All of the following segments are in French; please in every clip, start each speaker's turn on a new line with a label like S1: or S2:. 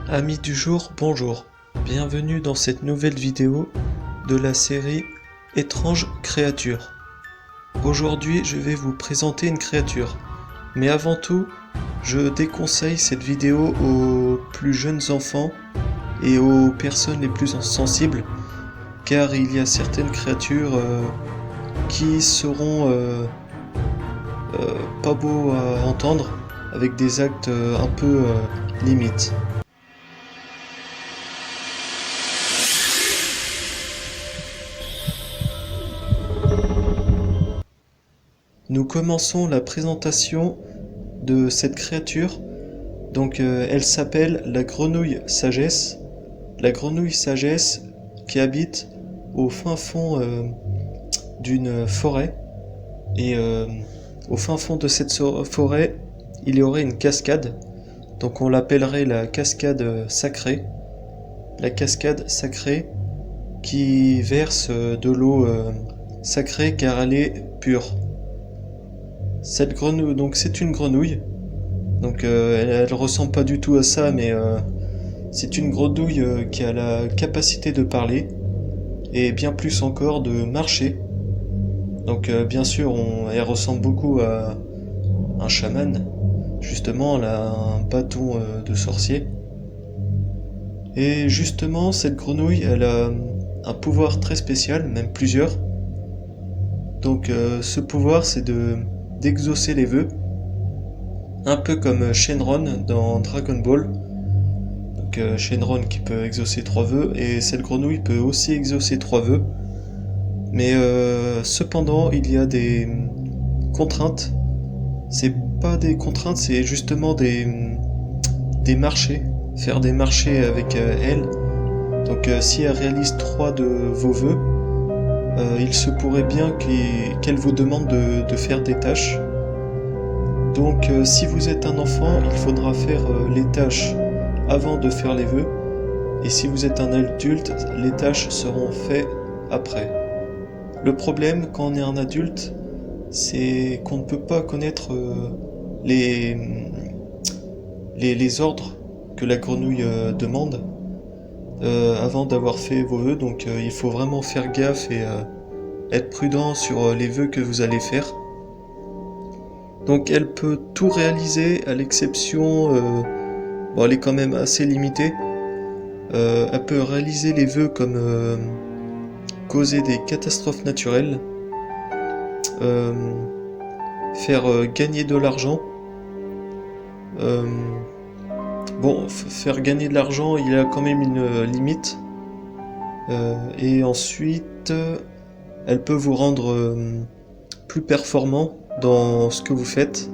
S1: Amis du jour, bonjour. Bienvenue dans cette nouvelle vidéo de la série Étranges créatures. Aujourd'hui, je vais vous présenter une créature. Mais avant tout, je déconseille cette vidéo aux plus jeunes enfants et aux personnes les plus sensibles, car il y a certaines créatures qui seront pas beaux à entendre, avec des actes un peu limites. Nous commençons la présentation de cette créature. Donc elle s'appelle la grenouille sagesse. La grenouille sagesse qui habite au fin fond d'une forêt. Et au fin fond de cette forêt, il y aurait une cascade. Donc on l'appellerait la cascade sacrée. La cascade sacrée qui verse de l'eau sacrée car elle est pure. Cette grenouille, donc c'est une grenouille. Donc elle ressemble pas du tout à ça, mais c'est une grenouille qui a la capacité de parler et bien plus encore de marcher. Donc bien sûr, elle ressemble beaucoup à un chaman. Justement, elle a un bâton de sorcier. Et justement, cette grenouille, elle a un pouvoir très spécial, même plusieurs. Donc ce pouvoir, c'est d'exaucer les vœux, un peu comme Shenron dans Dragon Ball. Donc Shenron qui peut exaucer 3 vœux, et cette grenouille peut aussi exaucer 3 vœux. Mais cependant, il y a des contraintes. C'est pas des contraintes, c'est justement des marchés. Faire des marchés avec elle. Donc si elle réalise 3 de vos vœux, il se pourrait bien qu'elle vous demande de faire des tâches. Donc si vous êtes un enfant, il faudra faire les tâches avant de faire les vœux. Et si vous êtes un adulte, les tâches seront faites après. Le problème quand on est un adulte, c'est qu'on ne peut pas connaître les ordres que la grenouille demande avant d'avoir fait vos vœux. Donc il faut vraiment faire gaffe et être prudent sur les vœux que vous allez faire. Donc elle peut tout réaliser à l'exception, bon, elle est quand même assez limitée. Elle peut réaliser les vœux comme causer des catastrophes naturelles, faire gagner de l'argent. Bon, faire gagner de l'argent, il y a quand même une limite. Et ensuite, elle peut vous rendre plus performant dans ce que vous faites,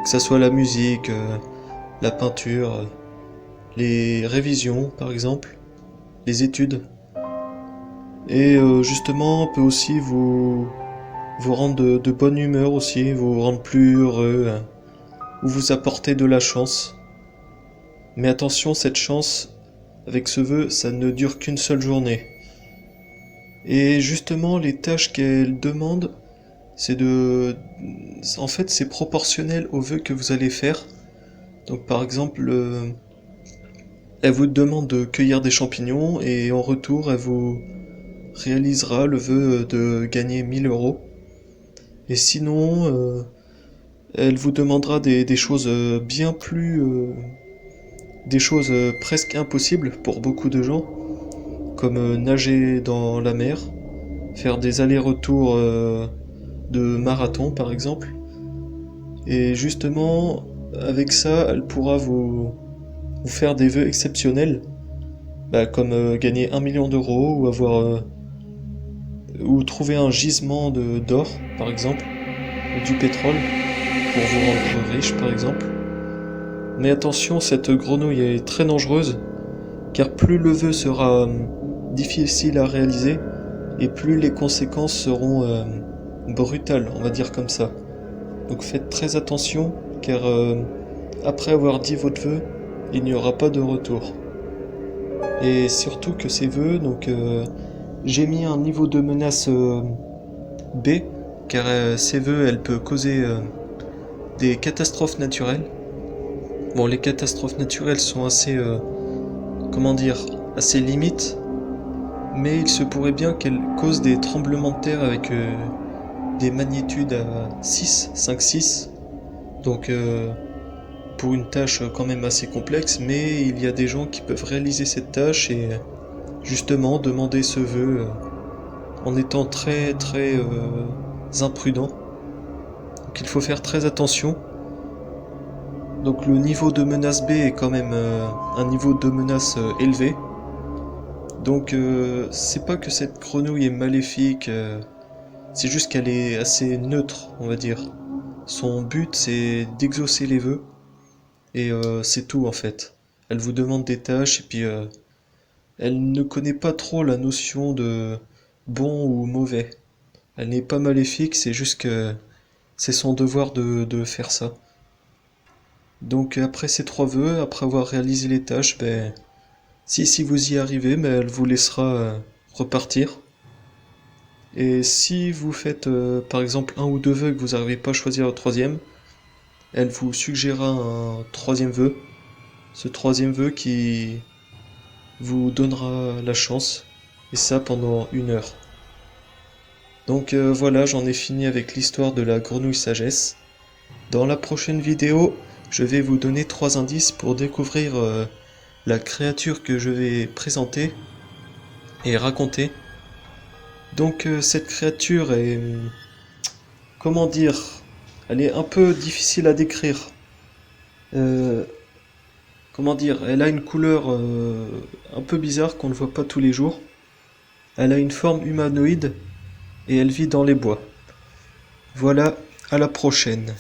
S1: que ça soit la musique, la peinture, les révisions par exemple, les études. Et justement, on peut aussi vous rendre de bonne humeur aussi, vous rendre plus heureux, ou vous apporter de la chance. Mais attention, cette chance, avec ce vœu, ça ne dure qu'une seule journée. Et justement, les tâches qu'elle demande, en fait, c'est proportionnel aux vœux que vous allez faire. Donc par exemple, elle vous demande de cueillir des champignons et en retour, elle vous réalisera le vœu de gagner 1000 euros. Et sinon, elle vous demandera des choses bien plus... des choses presque impossibles pour beaucoup de gens, comme nager dans la mer, faire des allers-retours de marathon par exemple. Et justement, avec ça, elle pourra vous faire des vœux exceptionnels, comme gagner 1 million d'euros ou avoir ou trouver un gisement d'or par exemple, ou du pétrole pour vous rendre riche par exemple. Mais attention, cette grenouille est très dangereuse, car plus le vœu sera difficile à réaliser, et plus les conséquences seront brutales, on va dire comme ça. Donc faites très attention, car après avoir dit votre vœu, il n'y aura pas de retour. Et surtout que ces vœux, donc j'ai mis un niveau de menace B, car ces vœux, elles peuvent causer des catastrophes naturelles. Bon, les catastrophes naturelles sont assez comment dire, à ses limites, mais il se pourrait bien qu'elle cause des tremblements de terre avec des magnitudes à 6, 5, 6. Donc pour une tâche quand même assez complexe, mais il y a des gens qui peuvent réaliser cette tâche et justement demander ce vœu en étant très très imprudent. Donc il faut faire très attention. Donc le niveau de menace B est quand même un niveau de menace élevé. Donc c'est pas que cette grenouille est maléfique, c'est juste qu'elle est assez neutre, on va dire. Son but c'est d'exaucer les vœux et c'est tout en fait. Elle vous demande des tâches et puis elle ne connaît pas trop la notion de bon ou mauvais. Elle n'est pas maléfique, c'est juste que c'est son devoir de faire ça. Donc après ces 3 vœux, après avoir réalisé les tâches, ben, si vous y arrivez, ben, elle vous laissera repartir. Et si vous faites par exemple 1 ou 2 vœux et que vous n'arrivez pas à choisir le troisième, elle vous suggérera un troisième vœu. Ce troisième vœu qui vous donnera la chance, et ça pendant 1 heure. Donc voilà, j'en ai fini avec l'histoire de la grenouille sagesse. Dans la prochaine vidéo, je vais vous donner 3 indices pour découvrir la créature que je vais présenter et raconter. Donc cette créature est, comment dire, elle est un peu difficile à décrire. Euh, comment dire, elle a une couleur un peu bizarre qu'on ne voit pas tous les jours. Elle a une forme humanoïde et elle vit dans les bois. Voilà, à la prochaine.